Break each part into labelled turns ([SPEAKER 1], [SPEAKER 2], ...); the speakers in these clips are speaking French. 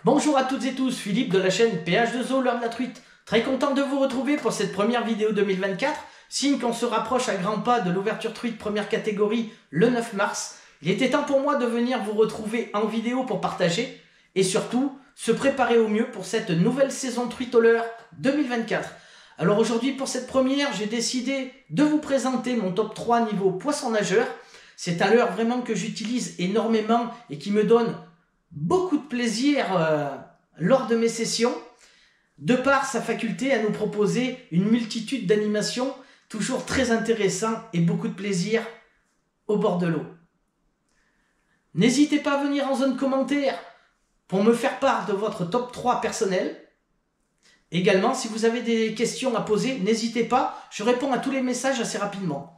[SPEAKER 1] Bonjour à toutes et tous, Philippe de la chaîne PH2O, l'heure de la truite. Très content de vous retrouver pour cette première vidéo 2024, signe qu'on se rapproche à grands pas de l'ouverture truite première catégorie le 9 mars. Il était temps pour moi de venir vous retrouver en vidéo pour partager et surtout se préparer au mieux pour cette nouvelle saison truite au leurre 2024. Alors aujourd'hui pour cette première, j'ai décidé de vous présenter mon top 3 niveau poisson nageur. C'est un leurre vraiment que j'utilise énormément et qui me donne beaucoup de plaisir lors de mes sessions, de par sa faculté à nous proposer une multitude d'animations toujours très intéressantes et beaucoup de plaisir au bord de l'eau. N'hésitez pas à venir en zone commentaire pour me faire part de votre top 3 personnel. Également, si vous avez des questions à poser, n'hésitez pas, je réponds à tous les messages assez rapidement.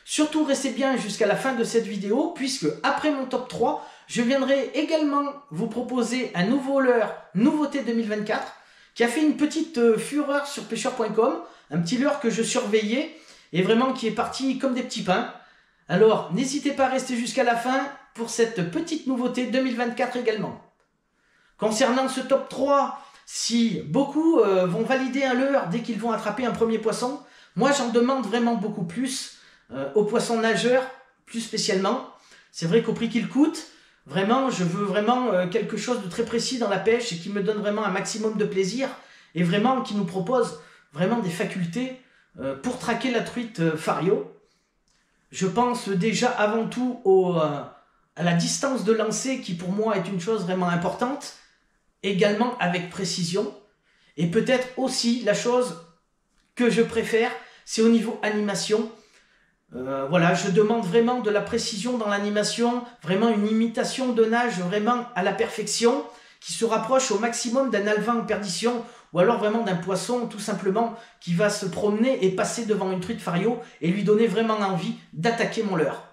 [SPEAKER 1] Surtout, restez bien jusqu'à la fin de cette vidéo, puisque après mon top 3, je viendrai également vous proposer un nouveau leurre, nouveauté 2024, qui a fait une petite fureur sur pêcheur.com, un petit leurre que je surveillais, et vraiment qui est parti comme des petits pains. Alors, n'hésitez pas à rester jusqu'à la fin pour cette petite nouveauté 2024 également. Concernant ce top 3, si beaucoup vont valider un leurre dès qu'ils vont attraper un premier poisson, moi j'en demande vraiment beaucoup plus aux poissons nageurs, plus spécialement. C'est vrai qu'au prix qu'il coûte, vraiment, je veux vraiment quelque chose de très précis dans la pêche et qui me donne vraiment un maximum de plaisir et vraiment qui nous propose vraiment des facultés pour traquer la truite fario. Je pense déjà avant tout à la distance de lancer qui pour moi est une chose vraiment importante, également avec précision, et peut-être aussi la chose que je préfère, c'est au niveau animation. Voilà, je demande vraiment de la précision dans l'animation, vraiment une imitation de nage vraiment à la perfection, qui se rapproche au maximum d'un alevin en perdition, ou alors vraiment d'un poisson tout simplement qui va se promener et passer devant une truite fario et lui donner vraiment envie d'attaquer mon leurre.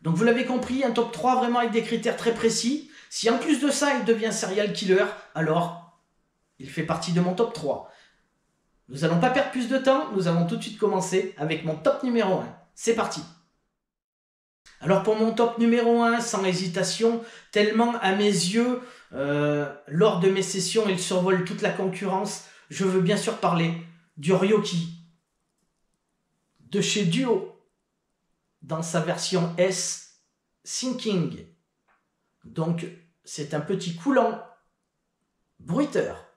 [SPEAKER 1] Donc vous l'avez compris, un top 3 vraiment avec des critères très précis. Si en plus de ça il devient serial killer, alors il fait partie de mon top 3. Nous n'allons pas perdre plus de temps, nous allons tout de suite commencer avec mon top numéro 1. C'est parti. Alors pour mon top numéro 1, sans hésitation, tellement à mes yeux, lors de mes sessions, il survole toute la concurrence, je veux bien sûr parler du Ryoki, de chez Duo, dans sa version S Sinking. Donc c'est un petit coulant bruiteur.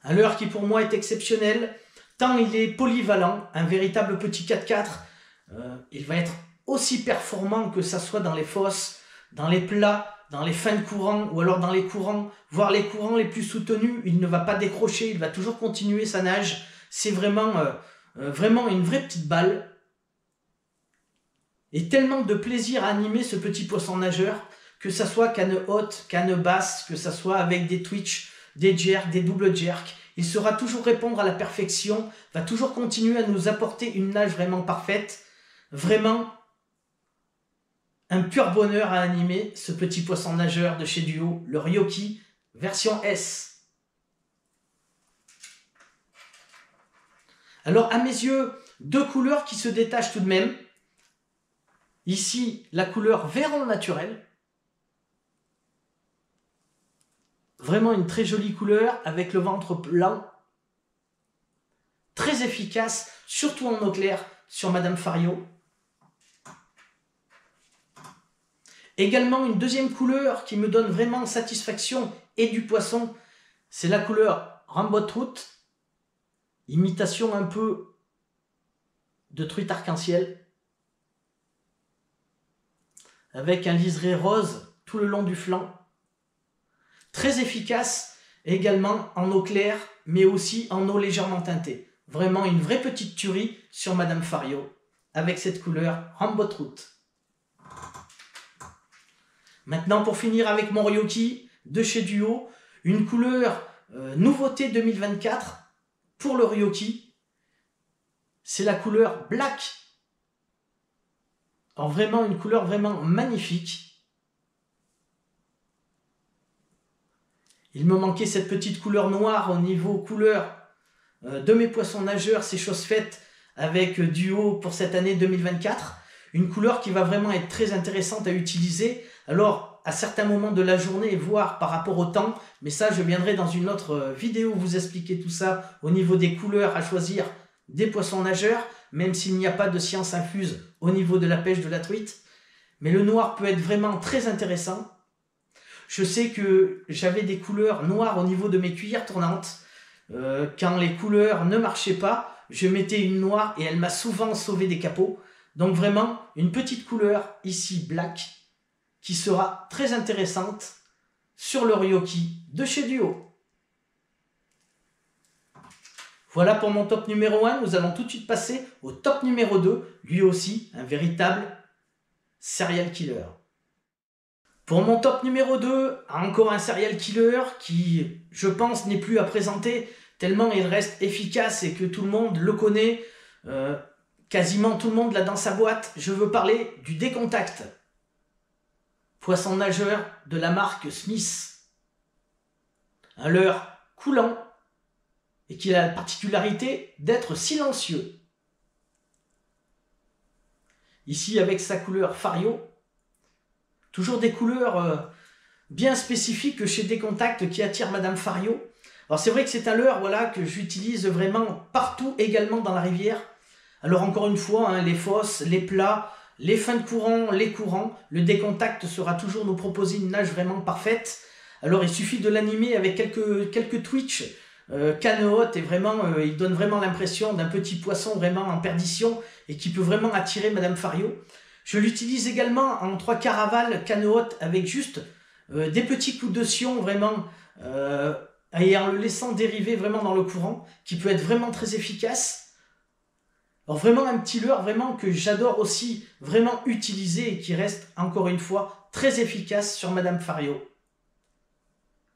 [SPEAKER 1] Un leurre qui pour moi est exceptionnel, tant il est polyvalent, un véritable petit 4x4, il va être aussi performant que ça soit dans les fosses, dans les plats, dans les fins de courant ou alors dans les courants, voire les courants les plus soutenus, il ne va pas décrocher, il va toujours continuer sa nage. C'est vraiment, vraiment une vraie petite balle. Et tellement de plaisir à animer ce petit poisson nageur, que ça soit canne haute, canne basse, que ça soit avec des twitch, des jerks, des doubles jerks. Il saura toujours répondre à la perfection, va toujours continuer à nous apporter une nage vraiment parfaite. Vraiment un pur bonheur à animer ce petit poisson nageur de chez Duo, le Ryoki version S. Alors à mes yeux, deux couleurs qui se détachent tout de même. Ici, la couleur vairon naturel. Vraiment une très jolie couleur avec le ventre blanc. Très efficace, surtout en eau claire sur Madame Fario. Également une deuxième couleur qui me donne vraiment satisfaction et du poisson. C'est la couleur Rainbow Trout. Imitation un peu de truite arc-en-ciel. Avec un liseré rose tout le long du flanc. Très efficace également en eau claire, mais aussi en eau légèrement teintée. Vraiment une vraie petite tuerie sur Madame Fario, avec cette couleur Rainbow Trout. Maintenant, pour finir avec mon Ryoki de chez Duo, une couleur nouveauté 2024 pour le Ryoki. C'est la couleur Black. Alors vraiment une couleur vraiment magnifique. Il me manquait cette petite couleur noire au niveau couleur de mes poissons nageurs, c'est chose faite avec Duo pour cette année 2024. Une couleur qui va vraiment être très intéressante à utiliser. Alors, à certains moments de la journée, voire par rapport au temps. Mais ça, je viendrai dans une autre vidéo vous expliquer tout ça au niveau des couleurs à choisir des poissons nageurs, même s'il n'y a pas de science infuse au niveau de la pêche de la truite. Mais le noir peut être vraiment très intéressant. Je sais que j'avais des couleurs noires au niveau de mes cuillères tournantes. Quand les couleurs ne marchaient pas, je mettais une noire et elle m'a souvent sauvé des capots. Donc vraiment, une petite couleur ici, black, qui sera très intéressante sur le Ryoki de chez Duo. Voilà pour mon top numéro 1. Nous allons tout de suite passer au top numéro 2. Lui aussi, un véritable serial killer. Pour mon top numéro 2, encore un serial killer qui, je pense, n'est plus à présenter tellement il reste efficace et que tout le monde le connaît. Quasiment tout le monde l'a dans sa boîte. Je veux parler du Décontact. Poisson nageur de la marque Smith. Un leurre coulant et qui a la particularité d'être silencieux. Ici avec sa couleur Fario. Toujours des couleurs bien spécifiques chez Décontact qui attirent Madame Fario. Alors c'est vrai que c'est un leurre voilà, que j'utilise vraiment partout également dans la rivière. Alors encore une fois, hein, les fosses, les plats, les fins de courant, les courants, le Décontact sera toujours nous proposer une nage vraiment parfaite. Alors il suffit de l'animer avec quelques twitch, canne haute et vraiment, il donne vraiment l'impression d'un petit poisson vraiment en perdition et qui peut vraiment attirer Madame Fario. Je l'utilise également en 3/4 aval, canne haute avec juste des petits coups de sion vraiment et en le laissant dériver vraiment dans le courant qui peut être vraiment très efficace. Alors vraiment un petit leurre vraiment que j'adore aussi vraiment utiliser et qui reste encore une fois très efficace sur Madame Fario.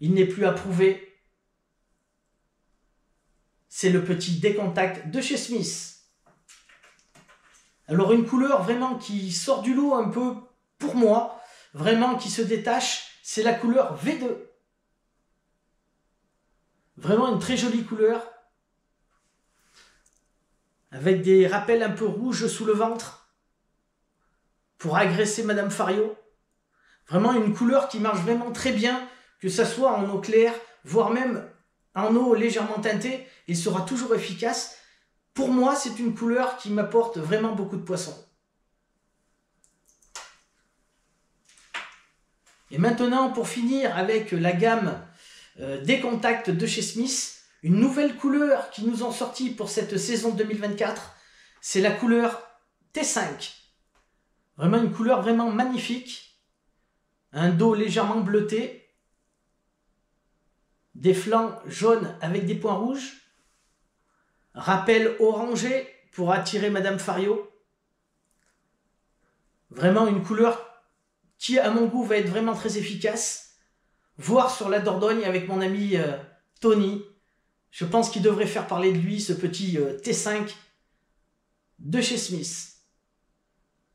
[SPEAKER 1] Il n'est plus à prouver. C'est le petit Décontact de chez Smith. Alors une couleur vraiment qui sort du lot un peu pour moi, vraiment qui se détache, c'est la couleur V2. Vraiment une très jolie couleur. Avec des rappels un peu rouges sous le ventre. Pour agresser Madame Fario. Vraiment une couleur qui marche vraiment très bien, que ça soit en eau claire, voire même en eau légèrement teintée, et sera toujours efficace. Pour moi, c'est une couleur qui m'apporte vraiment beaucoup de poissons. Et maintenant, pour finir avec la gamme Décontact de chez Smith, une nouvelle couleur qui nous ont sorti pour cette saison 2024, c'est la couleur T5. Vraiment une couleur vraiment magnifique. Un dos légèrement bleuté. Des flancs jaunes avec des points rouges. Rappel orangé pour attirer Madame Fario. Vraiment une couleur qui, à mon goût, va être vraiment très efficace. Voir sur la Dordogne avec mon ami Tony. Je pense qu'il devrait faire parler de lui, ce petit T5 de chez Smith.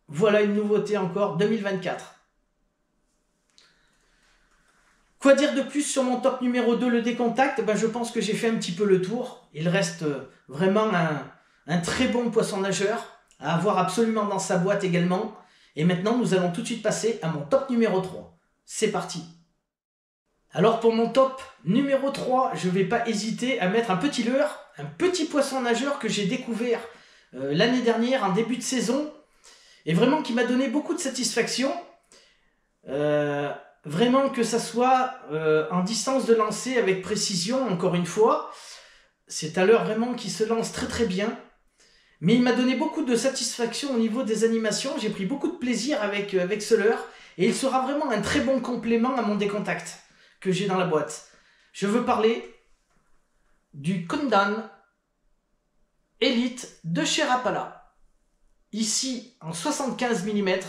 [SPEAKER 1] Voilà une nouveauté encore 2024. Quoi dire de plus sur mon top numéro 2, le Décontact? Je pense que j'ai fait un petit peu le tour. Il reste vraiment un très bon poisson nageur à avoir absolument dans sa boîte également. Et maintenant, nous allons tout de suite passer à mon top numéro 3. C'est parti. Alors pour mon top numéro 3, je ne vais pas hésiter à mettre un petit leurre, un petit poisson nageur que j'ai découvert l'année dernière en début de saison. Et vraiment qui m'a donné beaucoup de satisfaction. Vraiment que ça soit en distance de lancer avec précision, encore une fois. C'est un leurre vraiment qui se lance très très bien. Mais il m'a donné beaucoup de satisfaction au niveau des animations. J'ai pris beaucoup de plaisir avec ce leurre. Et il sera vraiment un très bon complément à mon Décontact que j'ai dans la boîte. Je veux parler du Kondan Elite de chez Rapala. Ici en 75 mm.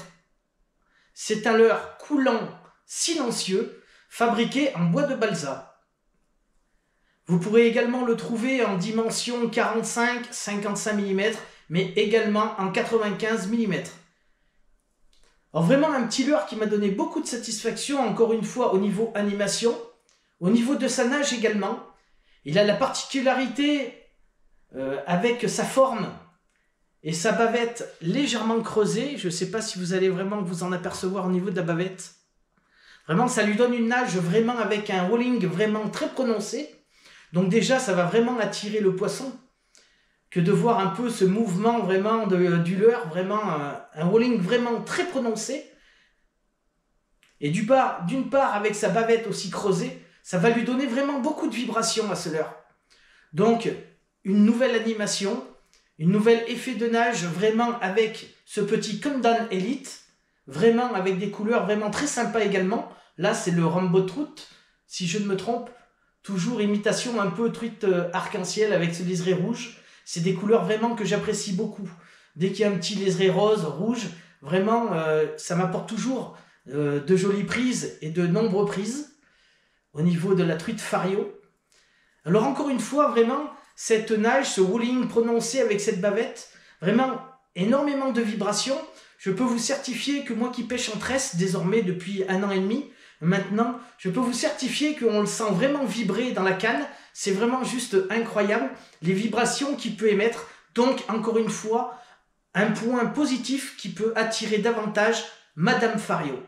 [SPEAKER 1] C'est un leurre coulant silencieux, fabriqué en bois de balsa. Vous pourrez également le trouver en dimension 45-55 mm, mais également en 95 mm. Alors vraiment un petit leurre qui m'a donné beaucoup de satisfaction, encore une fois au niveau animation, au niveau de sa nage également. Il a la particularité avec sa forme et sa bavette légèrement creusée. Je ne sais pas si vous allez vraiment vous en apercevoir au niveau de la bavette. Vraiment, ça lui donne une nage vraiment avec un walling vraiment très prononcé. Donc déjà, ça va vraiment attirer le poisson que de voir un peu ce mouvement vraiment du leurre, vraiment un walling vraiment très prononcé. Et d'une part, avec sa bavette aussi creusée, ça va lui donner vraiment beaucoup de vibrations à ce leurre. Donc, une nouvelle animation, une nouvelle effet de nage vraiment avec ce petit Kundan Elite, vraiment avec des couleurs vraiment très sympas également. Là, c'est le Rainbow Trout, si je ne me trompe. Toujours imitation un peu truite arc-en-ciel avec ce liseré rouge. C'est des couleurs vraiment que j'apprécie beaucoup. Dès qu'il y a un petit liseré rose, rouge, vraiment, ça m'apporte toujours de jolies prises et de nombreuses prises au niveau de la truite Fario. Alors encore une fois, vraiment, cette nage, ce walling prononcé avec cette bavette, vraiment énormément de vibrations. Je peux vous certifier que moi qui pêche en tresse désormais depuis 1 an et demi, maintenant, je peux vous certifier qu'on le sent vraiment vibrer dans la canne. C'est vraiment juste incroyable, les vibrations qu'il peut émettre. Donc, encore une fois, un point positif qui peut attirer davantage Madame Fario.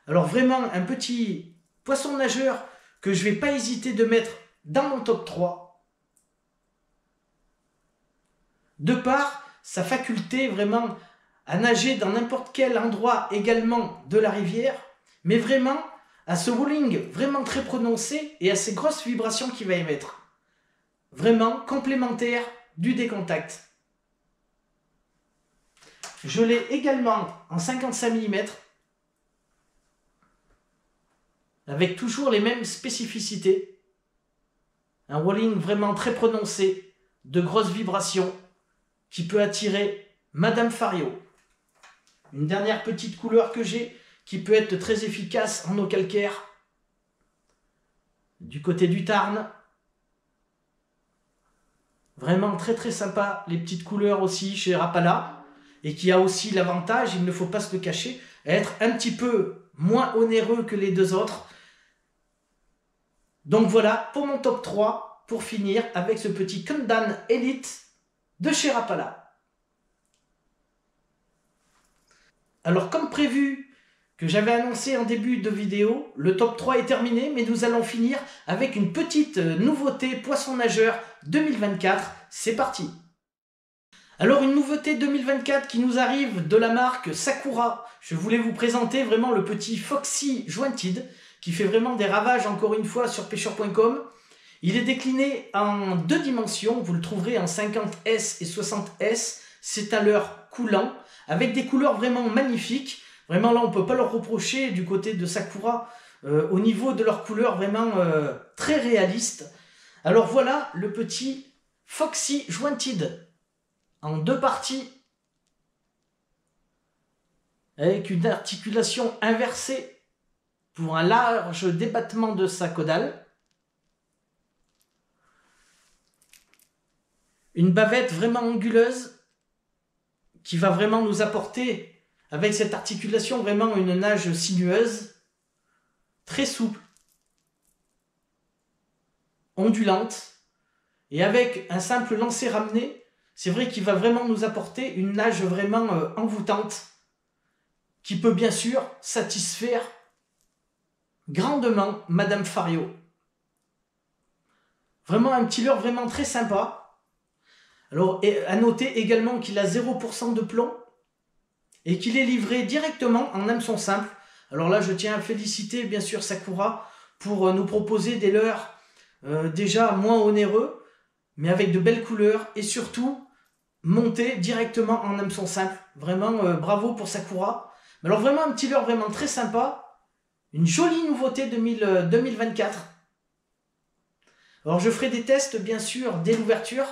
[SPEAKER 1] Alors vraiment, un petit poisson nageur que je ne vais pas hésiter de mettre dans mon top 3. De par sa faculté vraiment à nager dans n'importe quel endroit également de la rivière, mais vraiment à ce walling vraiment très prononcé et à ces grosses vibrations qu'il va émettre. Vraiment complémentaire du décontact. Je l'ai également en 55 mm, avec toujours les mêmes spécificités. Un walling vraiment très prononcé, de grosses vibrations, qui peut attirer Madame Fario. Une dernière petite couleur que j'ai, qui peut être très efficace en eau calcaire. Du côté du Tarn. Vraiment très très sympa, les petites couleurs aussi chez Rapala. Et qui a aussi l'avantage, il ne faut pas se le cacher, à être un petit peu moins onéreux que les deux autres. Donc voilà, pour mon top 3, pour finir avec ce petit Kundan Elite de chez Rapala. Alors comme prévu, que j'avais annoncé en début de vidéo, le top 3 est terminé, mais nous allons finir avec une petite nouveauté poisson nageur 2024. C'est parti! Alors une nouveauté 2024 qui nous arrive de la marque Sakura. Je voulais vous présenter vraiment le petit Foxy Jointed qui fait vraiment des ravages encore une fois sur pêcheur.com. Il est décliné en 2 dimensions, vous le trouverez en 50S et 60S. C'est un leurre coulant avec des couleurs vraiment magnifiques. Vraiment là on ne peut pas leur reprocher du côté de Sakura au niveau de leurs couleurs vraiment très réalistes. Alors voilà le petit Foxy Jointed en 2 parties avec une articulation inversée pour un large débattement de sa caudale. Une bavette vraiment anguleuse qui va vraiment nous apporter avec cette articulation vraiment une nage sinueuse, très souple, ondulante et avec un simple lancer ramené. C'est vrai qu'il va vraiment nous apporter une nage vraiment envoûtante qui peut bien sûr satisfaire grandement Madame Fario. Vraiment un petit leurre vraiment très sympa. Alors à noter également qu'il a 0% de plomb et qu'il est livré directement en hameçon simple. Alors là je tiens à féliciter bien sûr Sakura pour nous proposer des leurres déjà moins onéreux mais avec de belles couleurs et surtout monté directement en hameçon simple. Vraiment bravo pour Sakura. Mais alors vraiment un petit leurre vraiment très sympa. Une jolie nouveauté 2024. Alors je ferai des tests bien sûr dès l'ouverture.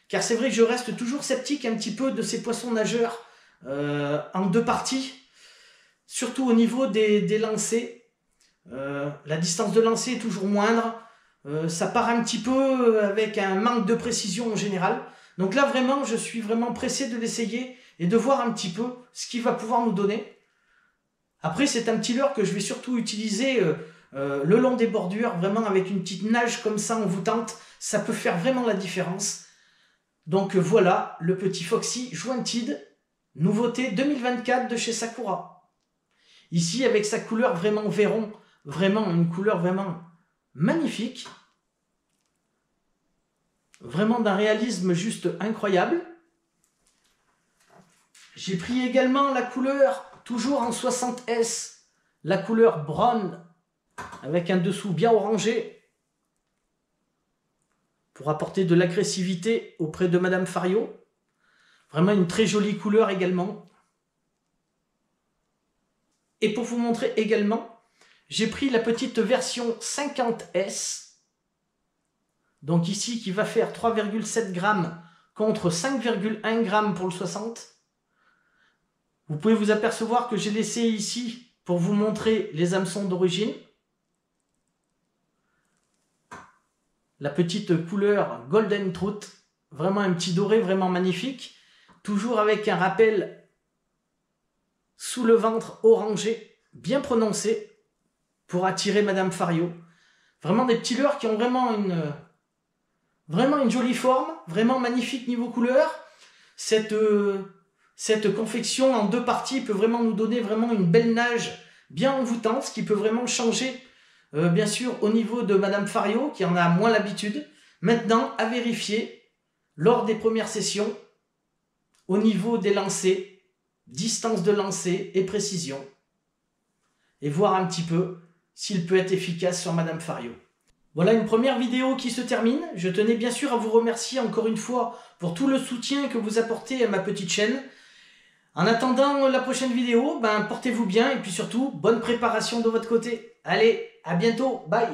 [SPEAKER 1] Car c'est vrai que je reste toujours sceptique un petit peu de ces poissons nageurs en 2 parties. Surtout au niveau des lancers. La distance de lancer est toujours moindre. Ça part un petit peu avec un manque de précision en général. Donc là vraiment je suis vraiment pressé de l'essayer et de voir un petit peu ce qu'il va pouvoir nous donner. Après c'est un petit leurre que je vais surtout utiliser le long des bordures, vraiment avec une petite nage comme ça envoûtante, ça peut faire vraiment la différence. Donc voilà le petit Foxy Jointed, nouveauté 2024 de chez Sakura. Ici, avec sa couleur vraiment Véron, vraiment une couleur vraiment magnifique. Vraiment d'un réalisme juste incroyable. J'ai pris également la couleur, toujours en 60S, la couleur brown, avec un dessous bien orangé, pour apporter de l'agressivité auprès de Madame Fario. Vraiment une très jolie couleur également. Et pour vous montrer également, j'ai pris la petite version 50S. Donc ici, qui va faire 3,7 grammes contre 5,1 grammes pour le 60. Vous pouvez vous apercevoir que j'ai laissé ici pour vous montrer les hameçons d'origine. La petite couleur Golden Truth, vraiment un petit doré vraiment magnifique, toujours avec un rappel sous le ventre orangé, bien prononcé, pour attirer Madame Fario. Vraiment des petits leurres qui ont vraiment une jolie forme, vraiment magnifique niveau couleur. Cette confection en 2 parties peut vraiment nous donner vraiment une belle nage bien envoûtante, ce qui peut vraiment changer, bien sûr, au niveau de Madame Fario, qui en a moins l'habitude. Maintenant, à vérifier, lors des premières sessions, au niveau des lancers, distance de lancer et précision, et voir un petit peu s'il peut être efficace sur Madame Fario. Voilà une première vidéo qui se termine. Je tenais bien sûr à vous remercier encore une fois pour tout le soutien que vous apportez à ma petite chaîne. En attendant la prochaine vidéo, portez-vous bien et puis surtout, bonne préparation de votre côté. Allez, à bientôt, bye!